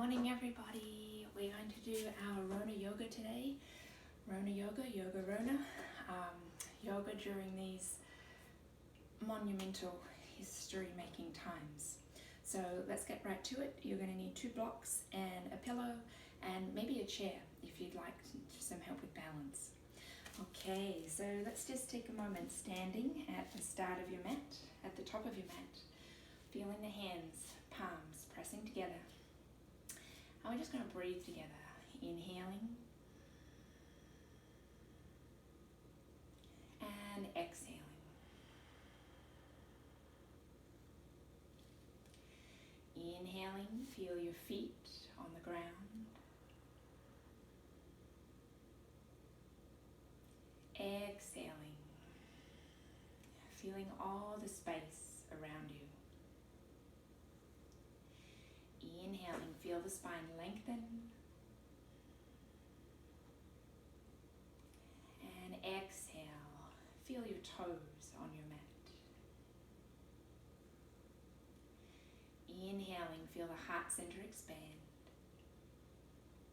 Morning everybody. We're going to do our Rona Yoga today. Rona Yoga, Yoga Rona. Yoga during these monumental history-making times. So let's get right to it. You're going to need 2 blocks and a pillow and maybe a chair if you'd like some help with balance. Okay, so let's just take a moment standing at the start of your mat, at the top of your mat, feeling the hands, palms pressing together. And we're just going to breathe together, inhaling and exhaling. Inhaling, feel your feet on the ground. Exhaling, feeling all the space around you. Inhaling, feel the spine lengthen. And exhale, feel your toes on your mat. Inhaling, feel the heart center expand,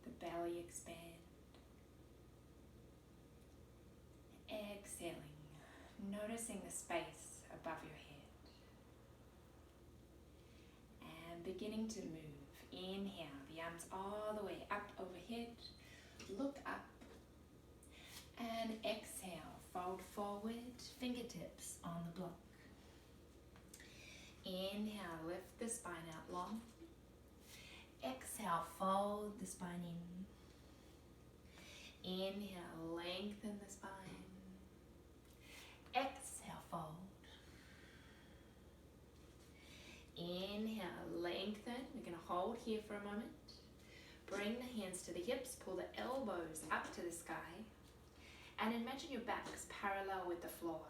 the belly expand. Exhaling, noticing the space above your head. And beginning to move. Inhale, the arms all the way up overhead. Look up. And exhale, fold forward, fingertips on the block. Inhale, lift the spine out long. Exhale, fold the spine in. Inhale, lengthen the spine. Exhale, fold. Inhale, lengthen. We're going to hold here for a moment. Bring the hands to the hips, pull the elbows up to the sky. And imagine your back is parallel with the floor,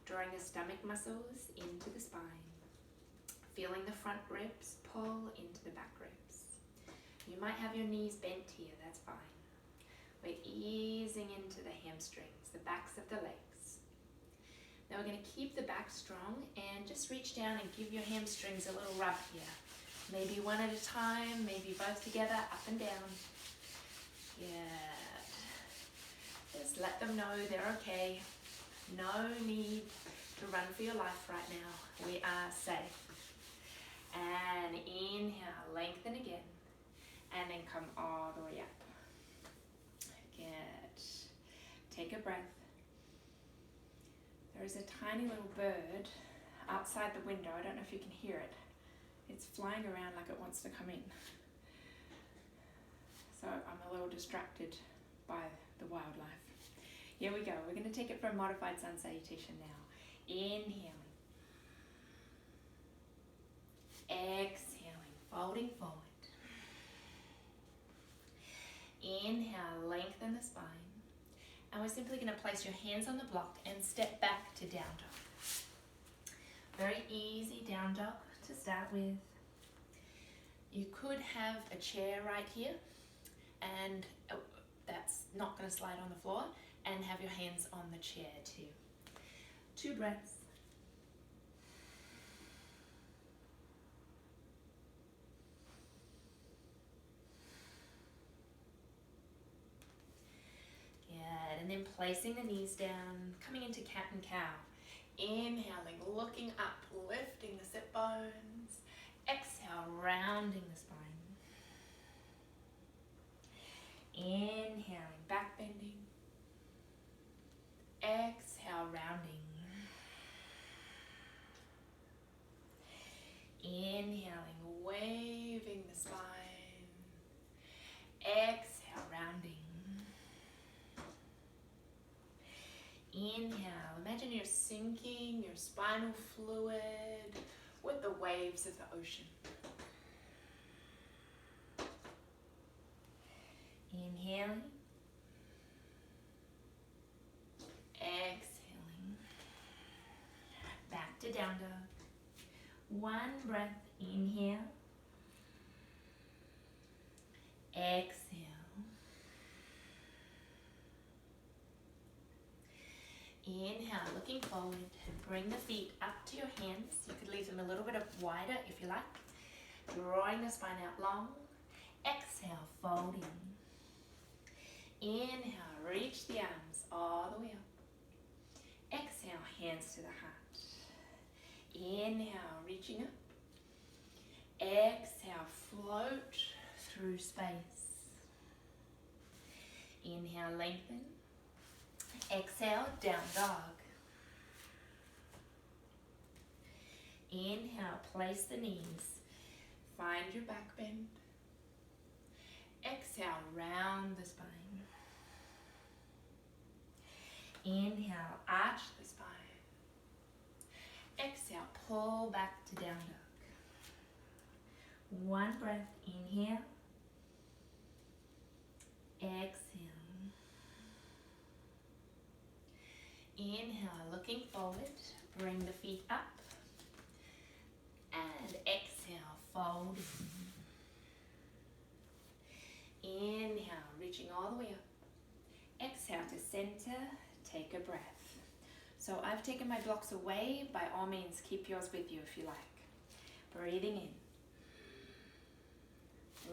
drawing the stomach muscles into the spine. Feeling the front ribs pull into the back ribs. You might have your knees bent here, that's fine. We're easing into the hamstrings, the backs of the legs. Now we're going to keep the back strong and just reach down and give your hamstrings a little rub here. Maybe one at a time, maybe both together, up and down. Yeah. Just let them know they're okay. No need to run for your life right now. We are safe. And inhale, lengthen again. And then come all the way up. Good. Take a breath. There is a tiny little bird outside the window. I don't know if you can hear it. It's flying around like it wants to come in. So I'm a little distracted by the wildlife. Here we go. We're going to take it for a modified sun salutation now. Inhaling. Exhaling, folding forward. Inhale, lengthen the spine. And we're simply going to place your hands on the block and step back to down dog. Very easy down dog to start with. You could have a chair right here, and that's not going to slide on the floor, and have your hands on the chair too. 2 breaths. Good, and then placing the knees down, coming into cat and cow. Inhaling, looking up, lifting the sit bones. Exhale, rounding the spine. Inhaling, back bending. Exhale, rounding. Inhaling, waving the spine. Exhale, rounding. Inhale, imagine you're sinking your spinal fluid with the waves of the ocean. Inhaling. Exhaling. Back to down dog. 1 breath, inhale. Exhale. Inhale, looking forward. Bring the feet up to your hands. You could leave them a little bit wider if you like. Drawing the spine out long. Exhale, fold in. Inhale, reach the arms all the way up. Exhale, hands to the heart. Inhale, reaching up. Exhale, float through space. Inhale, lengthen. Exhale, down dog. Inhale, place the knees. Find your back bend. Exhale, round the spine. Inhale, arch the spine. Exhale, pull back to down dog. One breath, inhale. Exhale. Inhale, looking forward. Bring the feet up. And exhale, fold in. Inhale, reaching all the way up. Exhale to center, take a breath. So I've taken my blocks away. By all means, keep yours with you if you like. Breathing in.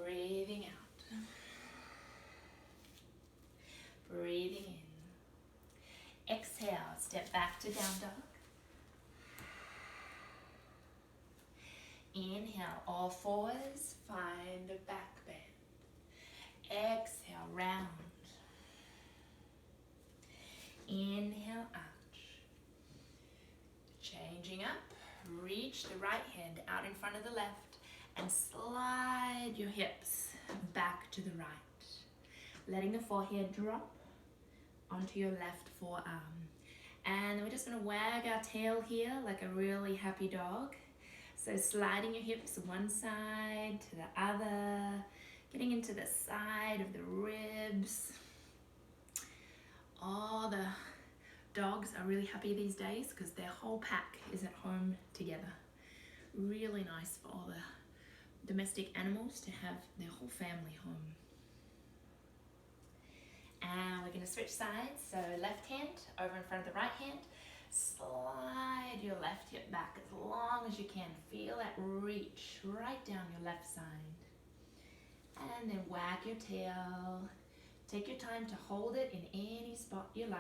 Breathing out. Breathing in. Exhale, step back to down dog. Inhale, all fours, find a back bend. Exhale, round. Inhale, arch. Changing up, reach the right hand out in front of the left and slide your hips back to the right. Letting the forehead drop onto your left forearm. And we're just going to wag our tail here like a really happy dog. So sliding your hips one side to the other, getting into the side of the ribs. All the dogs are really happy these days because their whole pack is at home together. Really nice for all the domestic animals to have their whole family home. And we're going to switch sides. So left hand over in front of the right hand. Slide your left hip back as long as you can. Feel that reach right down your left side. And then wag your tail. Take your time to hold it in any spot you like.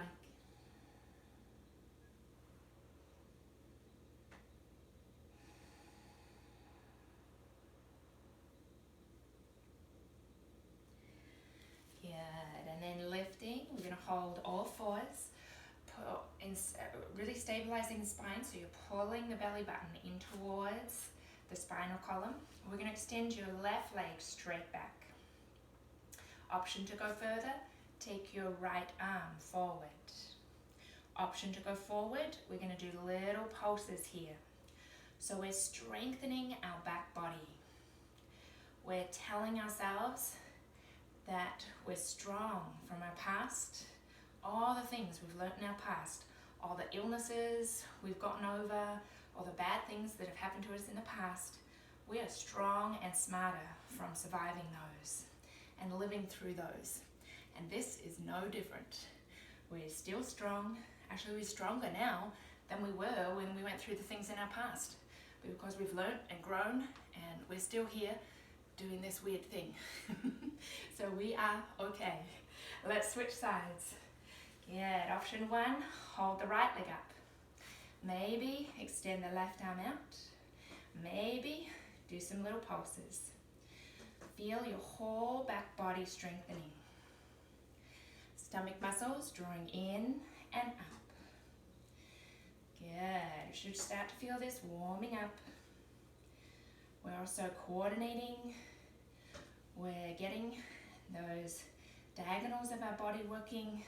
Good. And then lifting, we're going to hold all fours. Really stabilizing the spine, so you're pulling the belly button in towards the spinal column. We're going to extend your left leg straight back. Option to go further, take your right arm forward. Option to go forward, we're going to do little pulses here. So we're strengthening our back body. We're telling ourselves that we're strong from our past, all the things we've learnt in our past, all the illnesses we've gotten over, all the bad things that have happened to us in the past. We are strong and smarter from surviving those and living through those. And this is no different. We're still strong. Actually, we're stronger now than we were when we went through the things in our past, because we've learnt and grown and we're still here doing this weird thing. So we are okay. Let's switch sides. Good. Option one, hold the right leg up. Maybe extend the left arm out. Maybe do some little pulses. Feel your whole back body strengthening. Stomach muscles drawing in and up. Good. You should start to feel this warming up. We're also coordinating. We're getting those diagonals of our body working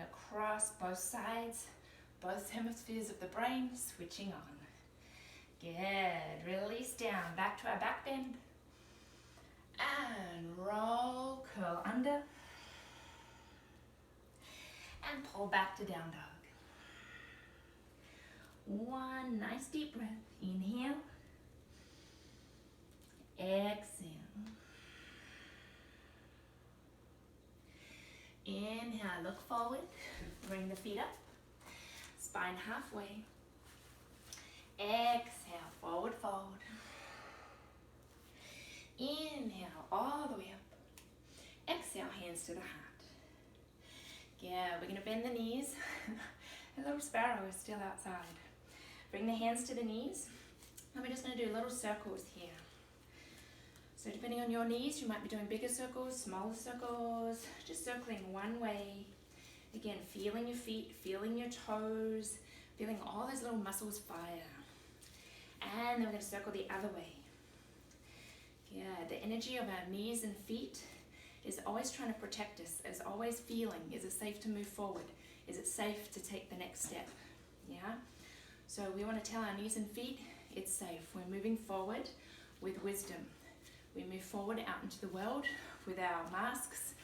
across both sides, both hemispheres of the brain, switching on. Good. Release down, back to our back bend. And roll, curl under. And pull back to down dog. One nice deep breath. Inhale. Exhale. Inhale, look forward. Bring the feet up. Spine halfway. Exhale, forward fold. Inhale, all to the heart. Yeah, we're going to bend the knees. A little sparrow is still outside. Bring the hands to the knees. And we're just going to do little circles here. So depending on your knees, you might be doing bigger circles, smaller circles, just circling one way. Again, feeling your feet, feeling your toes, feeling all those little muscles fire. And then we're going to circle the other way. Yeah, the energy of our knees and feet is always trying to protect us, is always feeling, is it safe to move forward? Is it safe to take the next step? Yeah? So we want to tell our knees and feet, it's safe. We're moving forward with wisdom. We move forward out into the world with our masks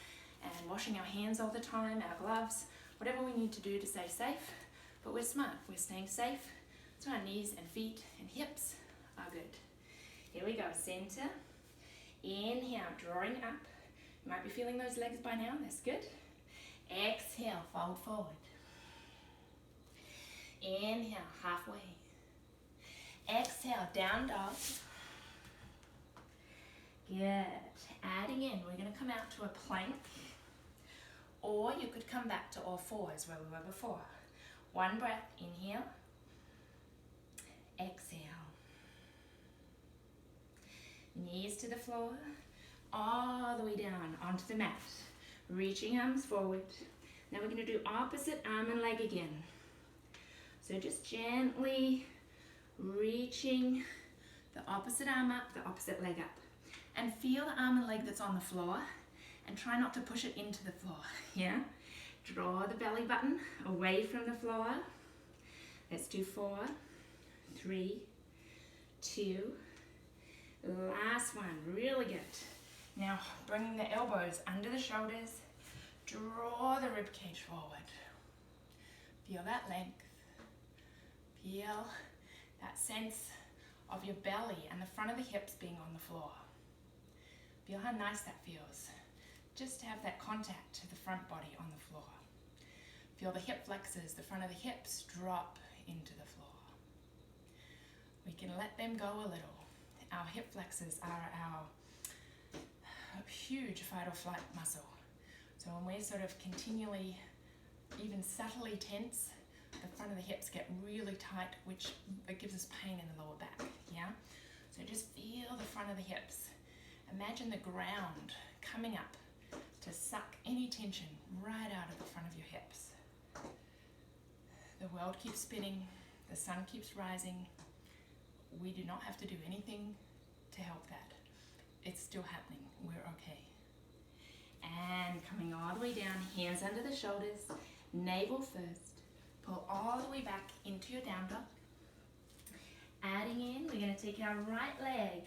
and washing our hands all the time, our gloves, whatever we need to do to stay safe. But we're smart, we're staying safe, so our knees and feet and hips are good. Here we go, center. Inhale, drawing up. You might be feeling those legs by now, that's good. Exhale, fold forward. Inhale, halfway. Exhale, down dog. Good. Adding in, we're going to come out to a plank. Or you could come back to all fours where we were before. One breath, inhale. Exhale. Knees to the floor. All the way down onto the mat. Reaching arms forward. Now we're going to do opposite arm and leg again. So just gently reaching the opposite arm up, the opposite leg up. And feel the arm and leg that's on the floor and try not to push it into the floor, yeah? Draw the belly button away from the floor. Let's do 4, 3, 2, last one, really good. Now bringing the elbows under the shoulders, draw the rib cage forward. Feel that length, feel that sense of your belly and the front of the hips being on the floor. Feel how nice that feels. Just to have that contact to the front body on the floor. Feel the hip flexors, the front of the hips drop into the floor. We can let them go a little. Our hip flexors are our huge fight or flight muscle. So when we're sort of continually, even subtly tense, the front of the hips get really tight, which it gives us pain in the lower back, yeah? So just feel the front of the hips. Imagine the ground coming up to suck any tension right out of the front of your hips. The world keeps spinning, the sun keeps rising. We do not have to do anything to help that. It's still happening, we're okay. And coming all the way down, hands under the shoulders, navel first. Pull all the way back into your down dog. Adding in, we're going to take our right leg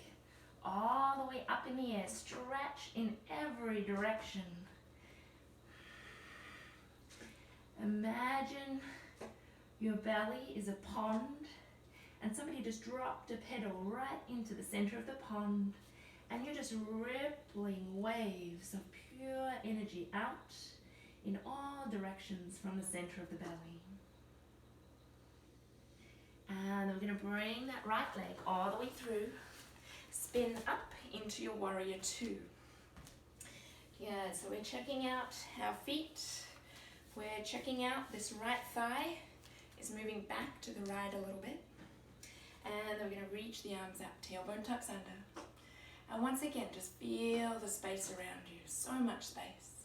all the way up in the air, stretch in every direction. Imagine your belly is a pond and somebody just dropped a pedal right into the center of the pond and you're just rippling waves of pure energy out in all directions from the center of the belly. And then we're going to bring that right leg all the way through. Spin up into your warrior 2. Yeah, so we're checking out our feet. We're checking out this right thigh is moving back to the right a little bit. And then we're going to reach the arms up, tailbone tucks under. And once again, just feel the space around you, so much space.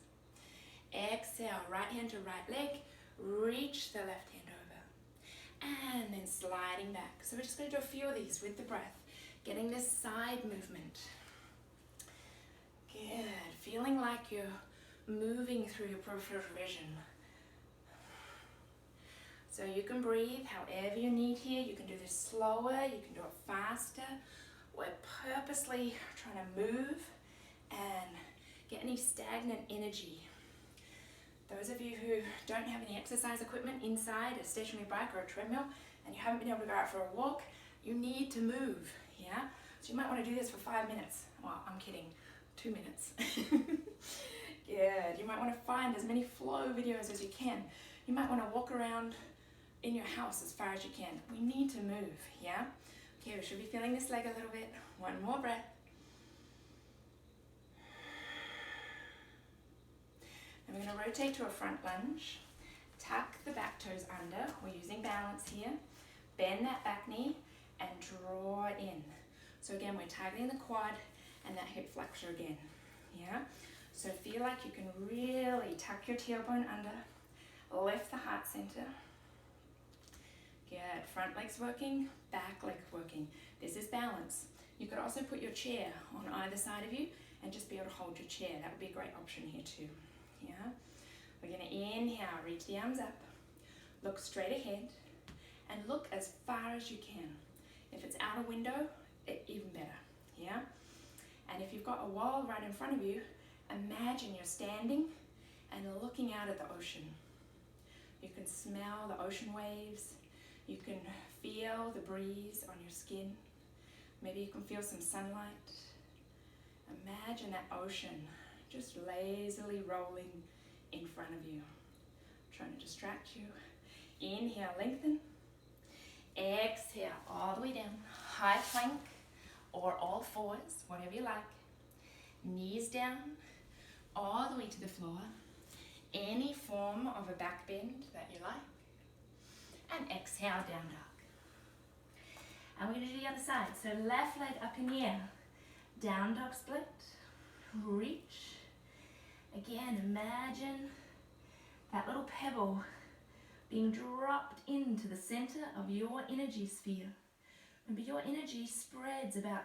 Exhale, right hand to right leg, reach the left hand over. And then sliding back. So we're just going to do a few of these with the breath. Getting this side movement. Good. Feeling like you're moving through your peripheral vision. So you can breathe however you need here. You can do this slower, you can do it faster. We're purposely trying to move and get any stagnant energy. Those of you who don't have any exercise equipment inside, a stationary bike or a treadmill, and you haven't been able to go out for a walk, you need to move, yeah? So you might want to do this for 5 minutes. Well, I'm kidding, 2 minutes. Good. You might want to find as many flow videos as you can. You might want to walk around in your house as far as you can. We need to move, yeah? Okay, we should be feeling this leg a little bit. One more breath. And we're going to rotate to a front lunge. Tuck the back toes under. We're using balance here. Bend that back knee and draw it in. So again, we're targeting the quad and that hip flexor again. Yeah? So feel like you can really tuck your tailbone under, lift the heart center. Good. Front leg's working, back leg working. This is balance. You could also put your chair on either side of you and just be able to hold your chair. That would be a great option here too. Yeah? We're going to inhale, reach the arms up, look straight ahead, and look as far as you can. If it's out a window, even better. Yeah? And if you've got a wall right in front of you, imagine you're standing and looking out at the ocean. You can smell the ocean waves. You can feel the breeze on your skin. Maybe you can feel some sunlight. Imagine that ocean just lazily rolling in front of you. I'm trying to distract you. Inhale, lengthen. Exhale, all the way down. High plank or all fours, whatever you like. Knees down, all the way to the floor. Any form of a back bend that you like. And exhale, down dog. And we're going to do the other side. So left leg up in the air. Down dog split. Reach. Again, imagine that little pebble being dropped into the center of your energy sphere. Remember, your energy spreads about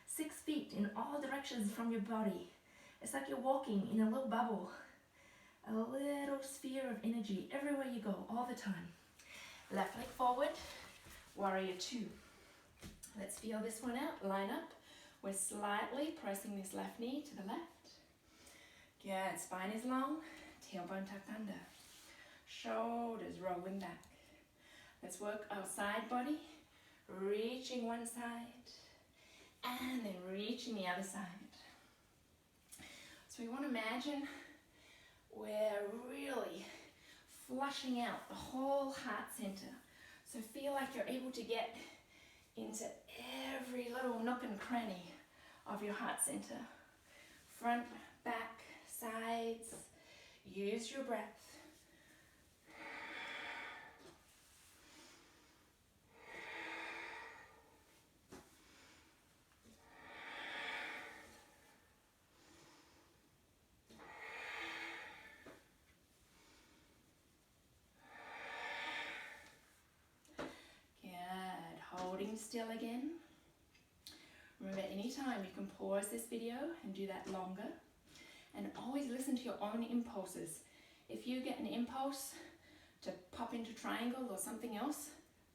6 feet in all directions from your body. It's like you're walking in a little bubble, a little sphere of energy everywhere you go, all the time. Left leg forward, warrior two. Let's feel this one out, line up. We're slightly pressing this left knee to the left. Good, spine is long, tailbone tucked under. Shoulders rolling back. Let's work our side body, reaching one side, and then reaching the other side. So we want to imagine we're really flushing out the whole heart center. So feel like you're able to get into every little nook and cranny of your heart center. Front, back, sides. Use your breath. Holding still again. Remember, anytime you can pause this video and do that longer, and always listen to your own impulses. If you get an impulse to pop into triangle or something else,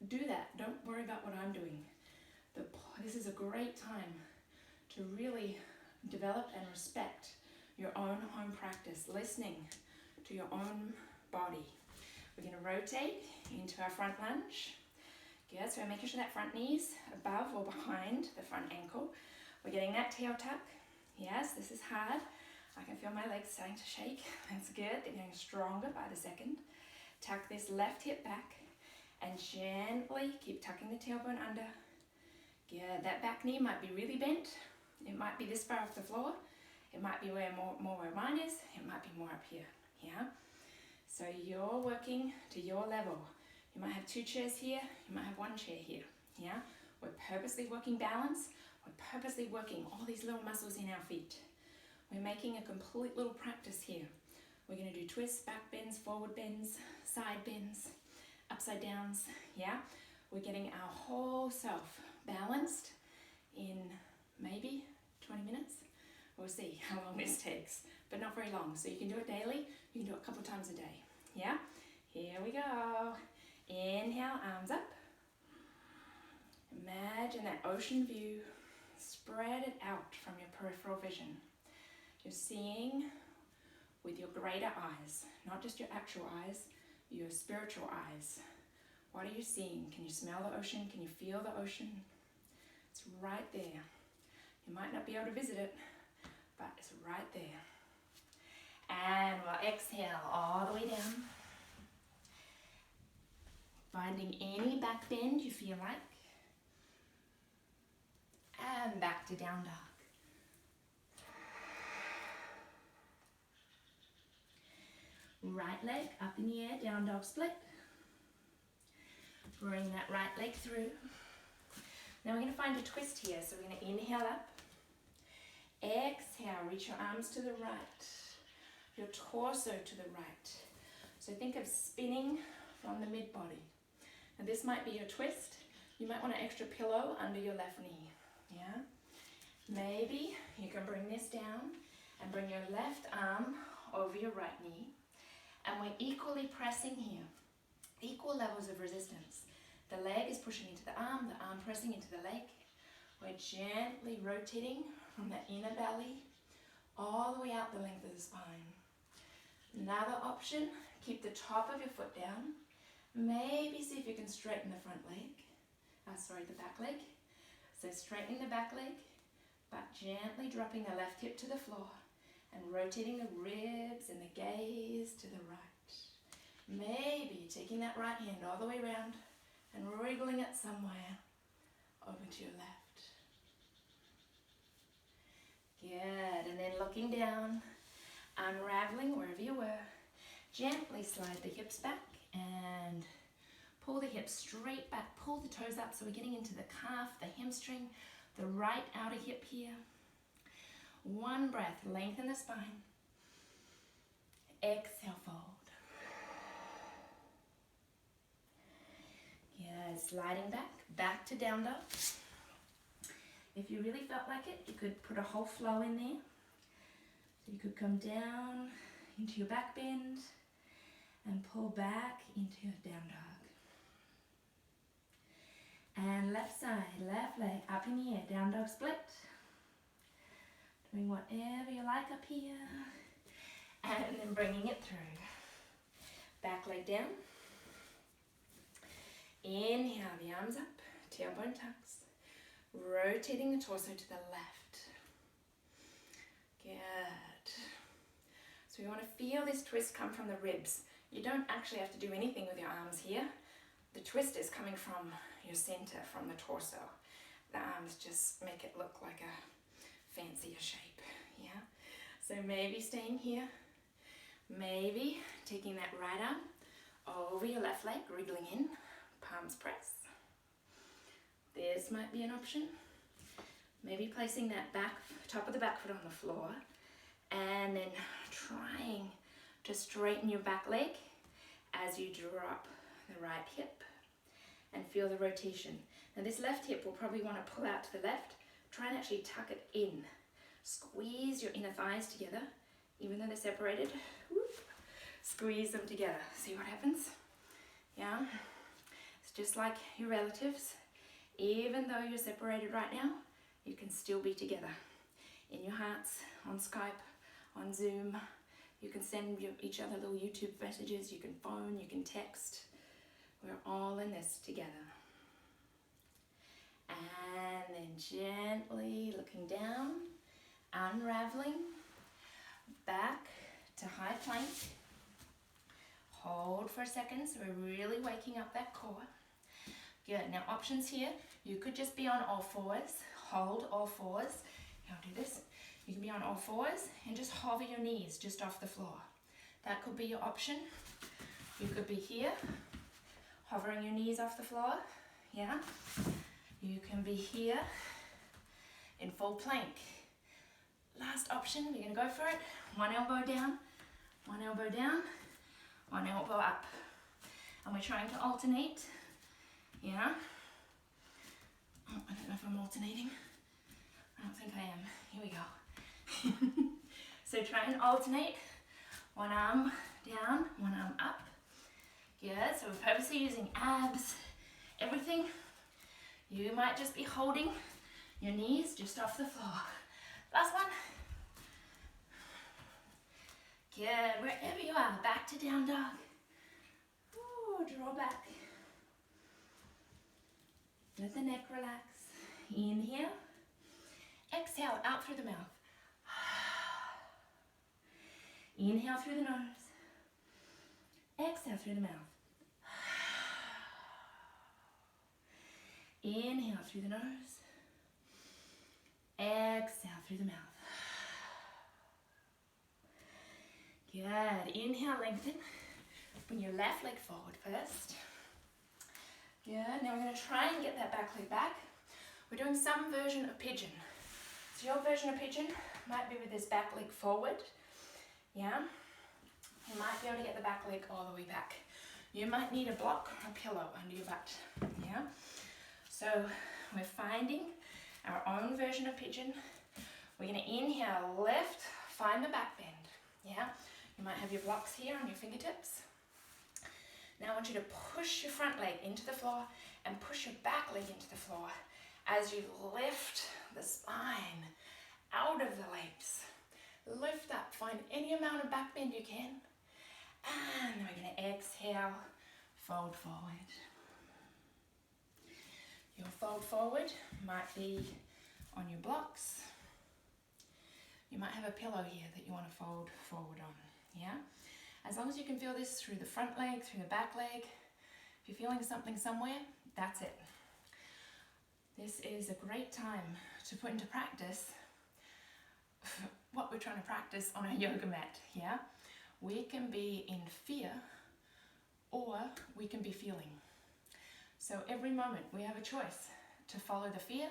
do that. Don't worry about what I'm doing. This is a great time to really develop and respect your own home practice, listening to your own body. We're going to rotate into our front lunge. Good, so we're making sure that front knee's above or behind the front ankle. We're getting that tail tuck. Yes, this is hard. I can feel my legs starting to shake. That's good. They're getting stronger by the second. Tuck this left hip back and gently keep tucking the tailbone under. Good. That back knee might be really bent. It might be this far off the floor. It might be more where mine is. It might be more up here. Yeah? So you're working to your level. You might have 2 chairs here. You might have 1 chair here. Yeah? We're purposely working balance. We're purposely working all these little muscles in our feet. We're making a complete little practice here. We're going to do twists, back bends, forward bends, side bends, upside downs. Yeah? We're getting our whole self balanced in maybe 20 minutes. We'll see how long this takes, but not very long. So you can do it daily. You can do it a couple times a day. Yeah? Here we go. Inhale, arms up. Imagine that ocean view. Spread it out from your peripheral vision. You're seeing with your greater eyes, not just your actual eyes, your spiritual eyes. What are you seeing? Can you smell the ocean? Can you feel the ocean? It's right there. You might not be able to visit it, but it's right there. And we'll exhale all the way down. Finding any back bend you feel like. And back to down dog. Right leg up in the air, down dog split. Bring that right leg through. Now we're going to find a twist here. So we're going to inhale up. Exhale, reach your arms to the right. Your torso to the right. So think of spinning from the mid-body. And this might be your twist. You might want an extra pillow under your left knee. Yeah? Maybe you can bring this down and bring your left arm over your right knee. And we're equally pressing here. Equal levels of resistance. The leg is pushing into the arm pressing into the leg. We're gently rotating from the inner belly all the way out the length of the spine. Another option, keep the top of your foot down. Maybe see if you can straighten the front leg. The back leg. So straightening the back leg, but gently dropping the left hip to the floor and rotating the ribs and the gaze to the right. Maybe taking that right hand all the way around and wriggling it somewhere over to your left. Good, and then looking down, unraveling wherever you were. Gently slide the hips back and pull the hips straight back. Pull the toes up so we're getting into the calf, the hamstring, the right outer hip here. One breath, lengthen the spine. Exhale, fold. Good, sliding back to down dog. If you really felt like it, you could put a whole flow in there. So you could come down into your back bend and pull back into your down dog. And left side, left leg up in the air, down dog split. Doing whatever you like up here. And then bringing it through. Back leg down. Inhale, the arms up, tailbone tucks. Rotating the torso to the left. Good. So we want to feel this twist come from the ribs. You don't actually have to do anything with your arms here. The twist is coming from your center, from the torso. The arms just make it look like a fancier shape, yeah? So maybe staying here, maybe taking that right arm over your left leg, wriggling in, palms press. This might be an option. Maybe placing that top of the back foot on the floor and then trying to straighten your back leg as you drop the right hip and feel the rotation. Now this left hip will probably want to pull out to the left. Try and actually tuck it in. Squeeze your inner thighs together, even though they're separated. Whoop. Squeeze them together. See what happens? Yeah? It's just like your relatives. Even though you're separated right now, you can still be together. In your hearts, on Skype, on Zoom. You can send each other little YouTube messages. You can phone, you can text. We're all in this together. And then gently looking down, unraveling, back to high plank. Hold for a second, so we're really waking up that core. Good, now options here. You could just be on all fours, hold all fours. I'll do this. You can be on all fours and just hover your knees just off the floor. That could be your option. You could be here, hovering your knees off the floor, yeah. You can be here in full plank. Last option, we're gonna go for it. One elbow down, one elbow down, one elbow up. And we're trying to alternate, yeah. Oh, I don't know if I'm alternating. I don't think I am. Here we go. So try and alternate. One arm down, one arm up. Good, so we're purposely using abs, everything. You might just be holding your knees just off the floor. Last one. Good, wherever you are, back to down dog. Ooh, draw back. Let the neck relax. Inhale. Exhale, out through the mouth. Inhale through the nose. Exhale through the mouth. Inhale through the nose. Exhale through the mouth. Good. Inhale, lengthen. Bring your left leg forward first. Good. Now we're going to try and get that back leg back. We're doing some version of pigeon. So your version of pigeon might be with this back leg forward. Yeah. You might be able to get the back leg all the way back. You might need a block or a pillow under your butt. Yeah. So we're finding our own version of pigeon. We're going to inhale, lift, find the back bend. Yeah. You might have your blocks here on your fingertips. Now I want you to push your front leg into the floor and push your back leg into the floor as you lift the spine out of the legs. Lift up, find any amount of back bend you can. And then we're going to exhale, fold forward. Your fold forward might be on your blocks. You might have a pillow here that you want to fold forward on. Yeah? As long as you can feel this through the front leg, through the back leg. If you're feeling something somewhere, that's it. This is a great time to put into practice what we're trying to practice on a yoga mat. Yeah? We can be in fear or we can be feeling. So every moment we have a choice to follow the fear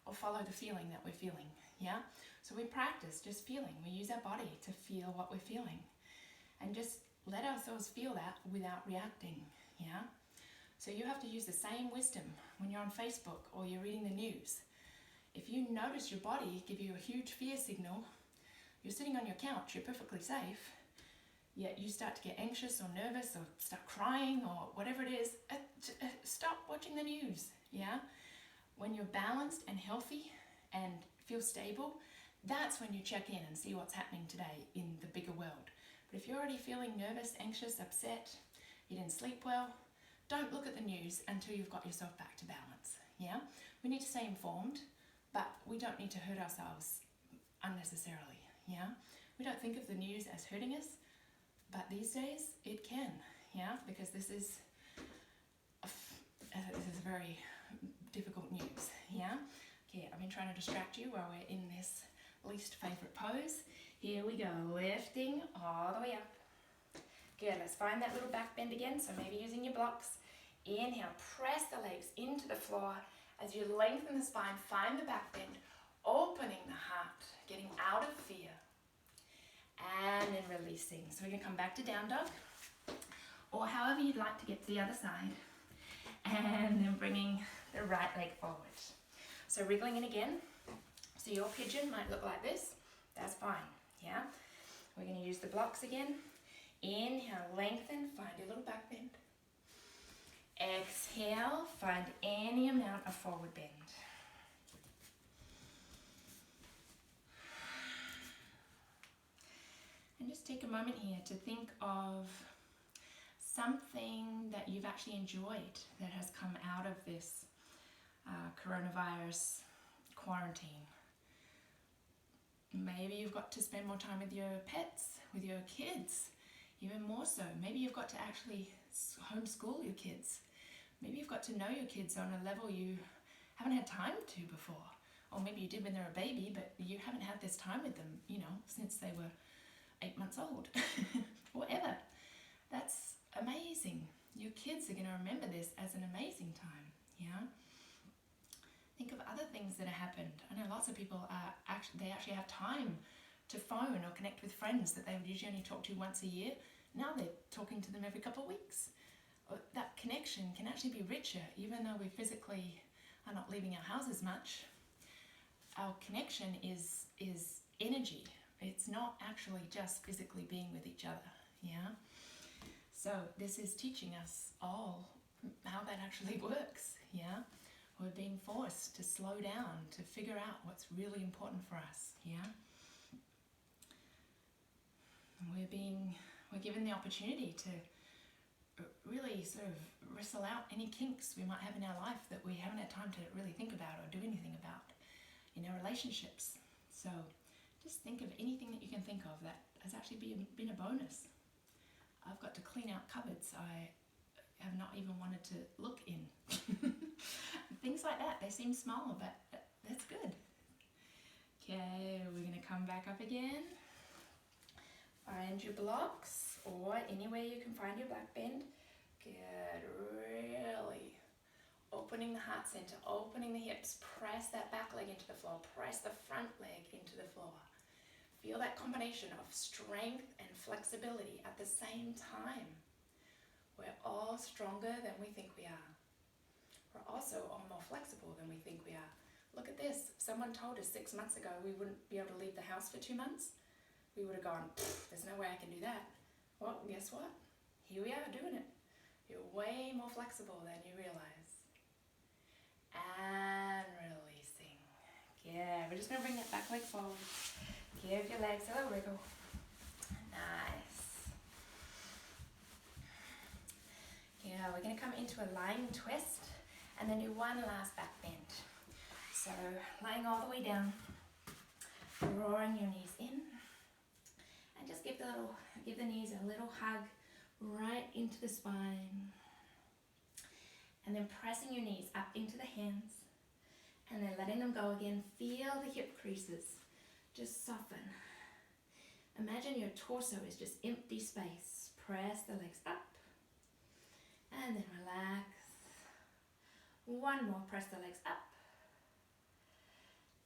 or follow the feeling that we're feeling. Yeah? So we practice just feeling. We use our body to feel what we're feeling. And just let ourselves feel that without reacting, yeah? So you have to use the same wisdom when you're on Facebook or you're reading the news. If you notice your body give you a huge fear signal, you're sitting on your couch, you're perfectly safe, yet you start to get anxious or nervous or start crying or whatever it is, stop watching the news, yeah? When you're balanced and healthy and feel stable, that's when you check in and see what's happening today in the bigger world. But if you're already feeling nervous, anxious, upset, you didn't sleep well, don't look at the news until you've got yourself back to balance, yeah? We need to stay informed, but we don't need to hurt ourselves unnecessarily, yeah? We don't think of the news as hurting us, but these days it can, yeah? Because this is very difficult news, yeah? Okay, I've been trying to distract you while we're in this least favorite pose. Here we go, lifting all the way up. Good, let's find that little back bend again. So maybe using your blocks. Inhale, press the legs into the floor. As you lengthen the spine, find the back bend, opening the heart, getting out of fear. And then releasing. So we're gonna come back to down dog, or however you'd like to get to the other side. And then bringing the right leg forward. So wriggling in again. So your pigeon might look like this. That's fine, yeah? We're going to use the blocks again. Inhale, lengthen, find your little back bend. Exhale, find any amount of forward bend. And just take a moment here to think of something that you've actually enjoyed that has come out of this coronavirus quarantine. Maybe you've got to spend more time with your pets, with your kids, even more so. Maybe you've got to actually homeschool your kids. Maybe you've got to know your kids on a level you haven't had time to before. Or maybe you did when they were a baby, but you haven't had this time with them, since they were 8 months old. Whatever. That's amazing. Your kids are going to remember this as an amazing time, yeah? Think of other things that have happened. I know lots of people actually have time to phone or connect with friends that they would usually only talk to once a year. Now they're talking to them every couple of weeks. That connection can actually be richer, even though we physically are not leaving our houses much. Our connection is energy. It's not actually just physically being with each other, yeah? So this is teaching us all how that actually works, yeah? We're being forced to slow down, to figure out what's really important for us, yeah? We're given the opportunity to really sort of wrestle out any kinks we might have in our life that we haven't had time to really think about or do anything about in our relationships. So just think of anything that you can think of that has actually been a bonus. I've got to clean out cupboards I have not even wanted to look in. Things like that, they seem small, but that's good. Okay, we're going to come back up again. Find your blocks or anywhere you can find your back bend. Good, really opening the heart center, opening the hips, press that back leg into the floor, press the front leg into the floor. Feel that combination of strength and flexibility at the same time. We're all stronger than we think we are. We're also all more flexible than we think we are. Look at this. If someone told us 6 months ago we wouldn't be able to leave the house for 2 months, we would have gone, there's no way I can do that. Well, guess what? Here we are doing it. You're way more flexible than you realize. And releasing. Yeah, we're just going to bring that back leg forward. Give your legs a little wriggle. Nice. Yeah, we're going to come into a lying twist and then do one last back bend. So lying all the way down, drawing your knees in, and just give the knees a little hug right into the spine. And then pressing your knees up into the hands and then letting them go again. Feel the hip creases just soften. Imagine your torso is just empty space. Press the legs up and then relax. One more, press the legs up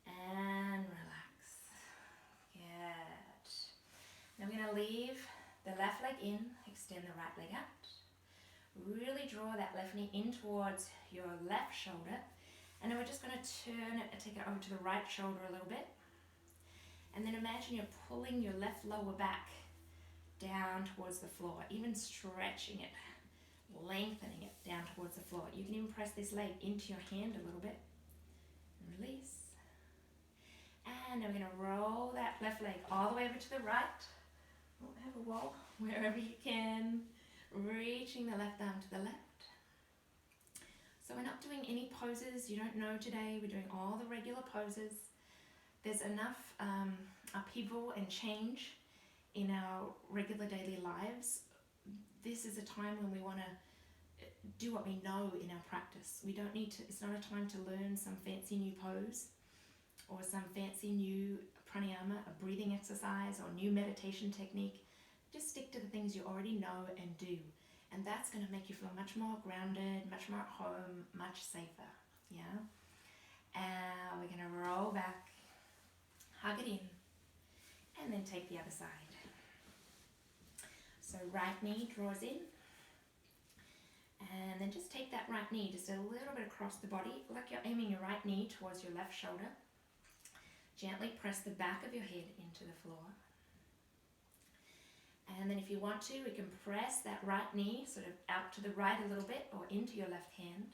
and relax. Good. Now we're going to leave the left leg in, extend the right leg out. Really draw that left knee in towards your left shoulder. And then we're just going to turn it and take it over to the right shoulder a little bit. And then imagine you're pulling your left lower back down towards the floor, even stretching it, lengthening it down towards the floor. You can even press this leg into your hand a little bit. Release. And then we're going to roll that left leg all the way over to the right. Have a wall wherever you can. Reaching the left arm to the left. So we're not doing any poses you don't know today. We're doing all the regular poses. There's enough upheaval and change in our regular daily lives. This is a time when we want to do what we know in our practice. We don't need to, it's not a time to learn some fancy new pose or some fancy new pranayama, a breathing exercise or new meditation technique. Just stick to the things you already know and do. And that's going to make you feel much more grounded, much more at home, much safer. Yeah? And we're going to roll back, hug it in, and then take the other side. So right knee draws in. And then just take that right knee just a little bit across the body, like you're aiming your right knee towards your left shoulder. Gently press the back of your head into the floor. And then if you want to, we can press that right knee sort of out to the right a little bit or into your left hand.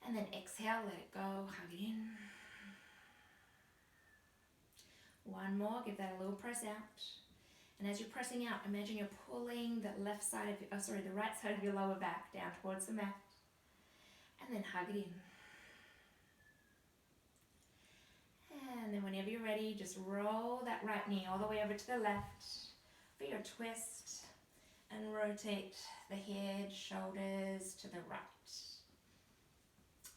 And then exhale, let it go, hug it in. One more, give that a little press out. And as you're pressing out, imagine you're pulling the right side of your lower back down towards the mat. And then hug it in. And then whenever you're ready, just roll that right knee all the way over to the left for your twist and rotate the head, shoulders to the right.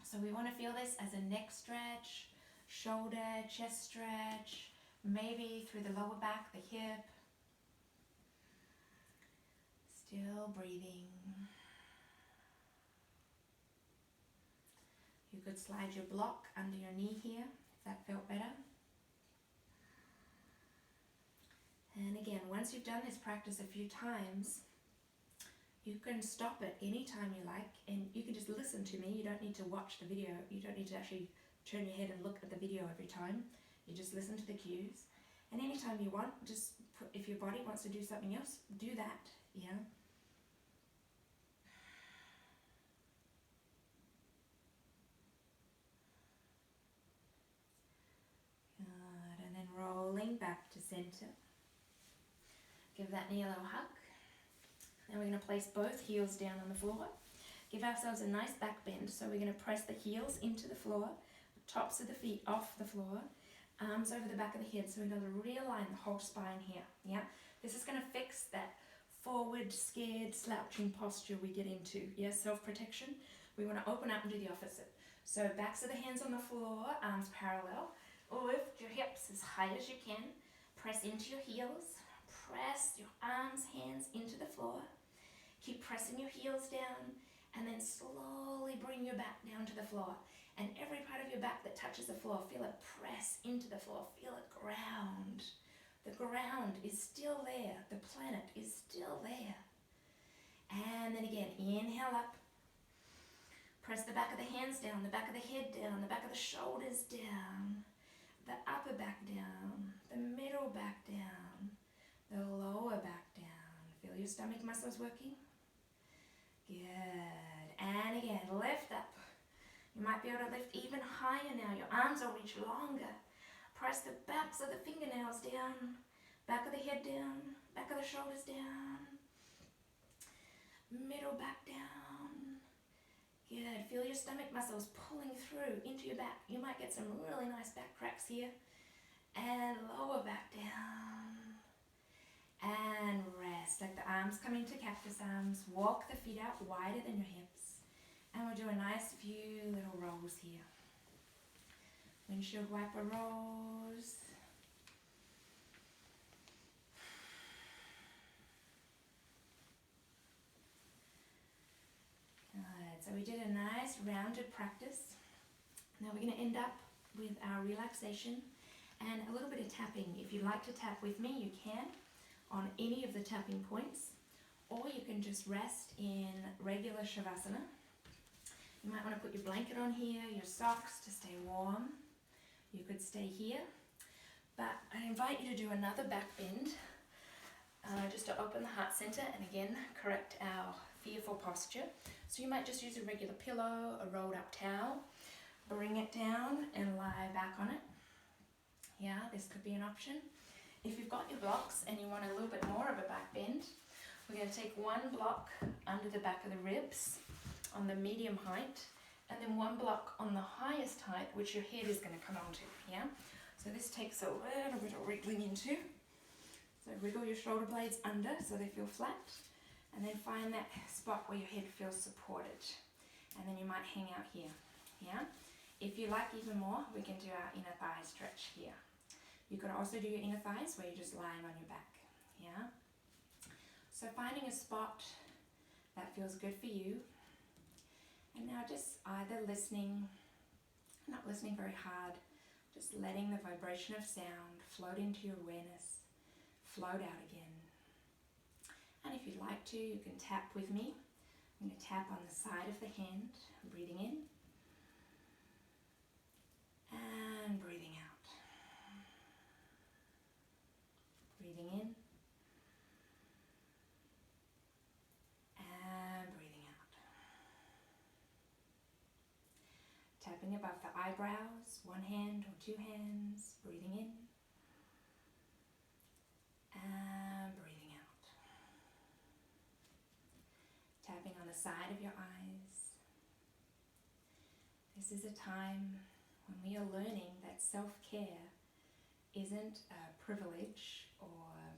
So we want to feel this as a neck stretch, shoulder, chest stretch, maybe through the lower back, the hip. Still breathing. You could slide your block under your knee here if that felt better. And again, once you've done this practice a few times, you can stop it anytime you like, and you can just listen to me. You don't need to watch the video. You don't need to actually turn your head and look at the video every time. You just listen to the cues. And anytime you want, just if your body wants to do something else, do that, yeah. Good, and then rolling back to center. Give that knee a little hug. Then we're going to place both heels down on the floor. Give ourselves a nice back bend. So we're going to press the heels into the floor, tops of the feet off the floor, arms over the back of the head. So we're going to realign the whole spine here. Yeah, this is going to fix that forward, scared, slouching posture we get into. Yeah, self-protection. We want to open up and do the opposite. So backs of the hands on the floor, arms parallel. Lift your hips as high as you can. Press into your heels. press your arms, hands into the floor. Keep pressing your heels down and then slowly bring your back down to the floor. And every part of your back that touches the floor, feel it press into the floor. Feel it ground. The ground is still there. The planet is still there. And then again, inhale up. Press the back of the hands down, the back of the head down, the back of the shoulders down, the upper back down, the middle back down, the lower back down. Feel your stomach muscles working? Good. And again, lift up. You might be able to lift even higher now. Your arms will reach longer. Press the backs of the fingernails down, back of the head down, back of the shoulders down, middle back down. Good. Feel your stomach muscles pulling through into your back. You might get some really nice back cracks here. And lower back down. And rest. Like the arms come into cactus arms. Walk the feet out wider than your hips. And we'll do a nice few little rolls here. Windshield wiper rolls. Good. So we did a nice rounded practice. Now we're going to end up with our relaxation and a little bit of tapping. If you'd like to tap with me, you can on any of the tapping points, or you can just rest in regular Shavasana. You might want to put your blanket on here, your socks to stay warm. You could stay here, but I invite you to do another back bend, just to open the heart center and again correct our fearful posture. So you might just use a regular pillow, a rolled up towel, bring it down and lie back on it. Yeah, this could be an option. If you've got your blocks and you want a little bit more of a back bend, we're going to take one block under the back of the ribs on the medium height, and then one block on the highest height, which your head is going to come onto, yeah? So this takes a little bit of wriggling into. So wriggle your shoulder blades under so they feel flat, and then find that spot where your head feels supported. And then you might hang out here, yeah? If you like even more, we can do our inner thigh stretch here. You could also do your inner thighs where you're just lying on your back, yeah? So finding a spot that feels good for you. And now just either listening, not listening very hard, just letting the vibration of sound float into your awareness, float out again. And if you'd like to, you can tap with me. I'm going to tap on the side of the hand, breathing in and breathing out. Breathing in and breathing out. Tapping above the eyebrows, one hand or two hands, breathing in and breathing out. Tapping on the side of your eyes. This is a time when we are learning that self-care isn't a privilege or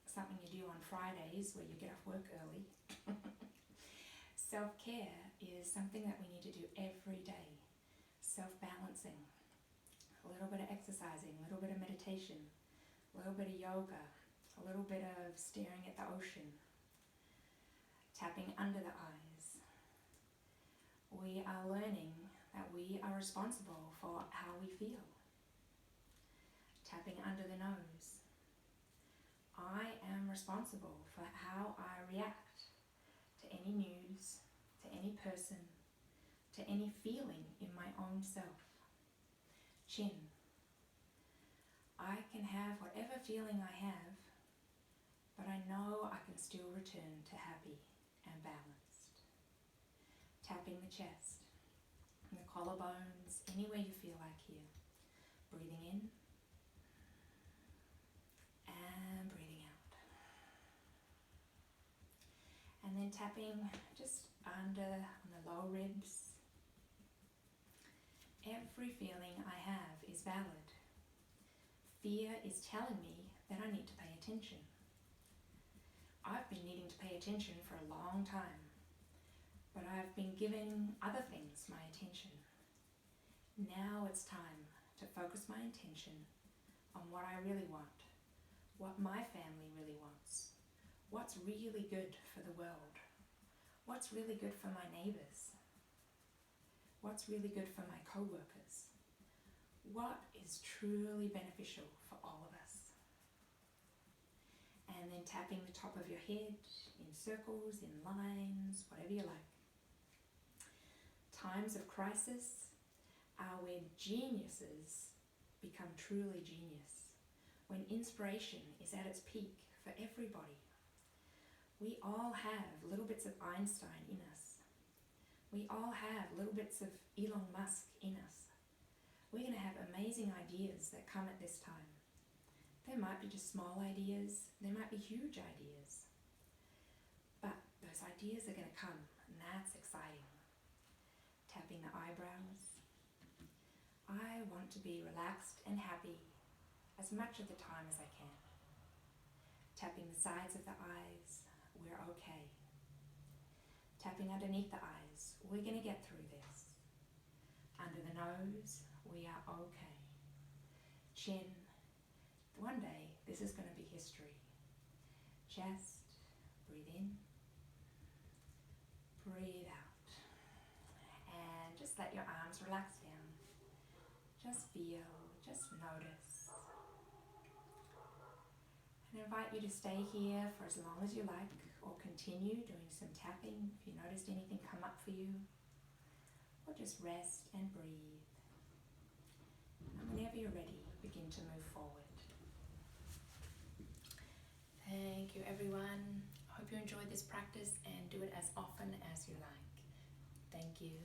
something you do on Fridays where you get off work early. Self-care is something that we need to do every day. Self-balancing, a little bit of exercising, a little bit of meditation, a little bit of yoga, a little bit of staring at the ocean, tapping under the eyes. We are learning that we are responsible for how we feel. Tapping under the nose. I am responsible for how I react to any news, to any person, to any feeling in my own self. Chin. I can have whatever feeling I have, but I know I can still return to happy and balanced. Tapping the chest, and the collarbones, anywhere you feel like here. Breathing in and breathing out. And then tapping just under on the lower ribs. Every feeling I have is valid. Fear is telling me that I need to pay attention. I've been needing to pay attention for a long time, but I've been giving other things my attention. Now it's time to focus my attention on what I really want, what my family really wants, what's really good for the world, what's really good for my neighbours, what's really good for my co-workers, what is truly beneficial for all of us. And then tapping the top of your head in circles, in lines, whatever you like. Times of crisis are when geniuses become truly genius, when inspiration is at its peak for everybody. We all have little bits of Einstein in us. We all have little bits of Elon Musk in us. We're going to have amazing ideas that come at this time. There might be just small ideas, there might be huge ideas, but those ideas are going to come, and that's exciting. Tapping the eyebrows. I want to be relaxed and happy as much of the time as I can. Tapping the sides of the eyes, we're okay. Tapping underneath the eyes, we're going to get through this. Under the nose, we are okay. Chin, one day this is going to be history. Chest, breathe in, breathe out. And just let your arms relax down. Just feel, just notice. And I invite you to stay here for as long as you like, or continue doing some tapping if you noticed anything come up for you. Or just rest and breathe. And whenever you're ready, begin to move forward. Thank you, everyone. I hope you enjoyed this practice and do it as often as you like. Thank you.